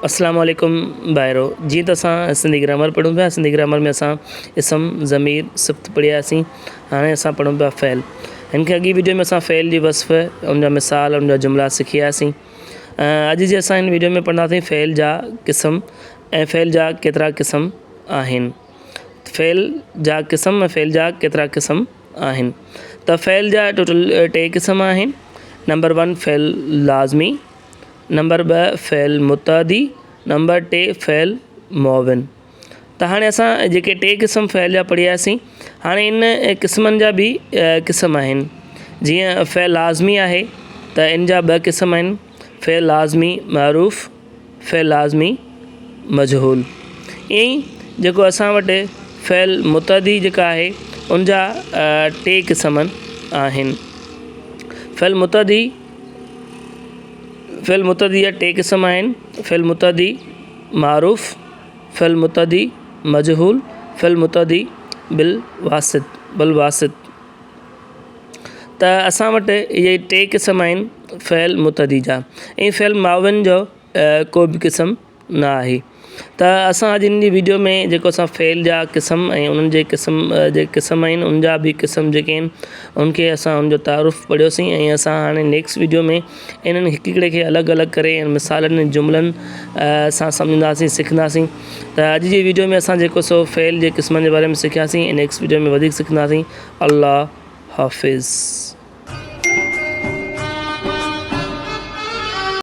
अस्सलाम वालेकुम ॿाहिरो जी त असां सिंधी ग्रामर पढ़ूं पिया। सिंधी ग्रामर में असां इसम ज़मीर सिफ़्त पढ़ियासीं। हाणे असां पढ़ूं पिया फ़ैल। हिन खे अॻी वीडियो में असां फ़ैल जी वस्फ़, उनजा मिसाल, उनजा जुमिला सिखियासीं। अॼु जे असां हिन वीडियो में पढ़ंदासीं फ़ैल जा क़िस्म ऐं फ़ैल जा केतिरा क़िस्म आहिनि। फ़ैल जा क़िस्म ऐं फ़ैल जा केतिरा क़िस्म आहिनि। त फ़ैल जा टोटल 3 क़िस्म आहिनि। नंबर 1 फ़ैल लाज़मी, नंबर 2 फ़ैल मुतअदी, नंबर 3 फ़ैल मुअव्विन। त हाणे असां जेके 3 क़िस्म फ़ैल जा पढ़ियासीं, हाणे इन क़िस्मनि जा बि क़िस्म आहिनि। जीअं फ़ैल लाज़मी आहे त इन जा 2 क़िस्म आहिनि, फ़ैल लाज़मी मअरूफ़, फ़ैल लाज़मी मजहूल। ईअं ई जेको असां वटि फ़ैल मुतअदी जेका आहे उन जा 3 क़िस्म आहिनि। फ़ैल मुतअदी जा 3 क़िस्म आहिनि, फ़ैल मुतअदी मअरूफ़, फ़ैल मुतअदी मजहूल, फ़ैल मुतअदी बिल वासित। त असां वटि इहे 3 क़िस्म आहिनि फ़ैल मुतअदी जा। ऐं फ़ैल मुअव्विन जो को बि क़िस्म न आहे। त असां अॼु हिन जी वीडियो में जेको असां फ़ैल जा क़िस्म ऐं उन्हनि जे क़िस्म आहिनि, उन जा बि क़िस्म जेके आहिनि उनखे असां उनजो तारुफ़ पढ़ियोसीं। ऐं असां हाणे नेक्स्ट वीडियो में इन्हनि हिक हिकिड़े खे अलॻि अलॻि करे मिसालनि ऐं जुमिलनि सां सम्झंदासीं, सिखंदासीं। त अॼु जी वीडियो में असां जेको सो फ़ैल जे क़िस्मनि जे बारे में सिखियासीं, नेक्स्ट वीडियो में वधीक सिखंदासीं। अल्लाह हाफ़िज़।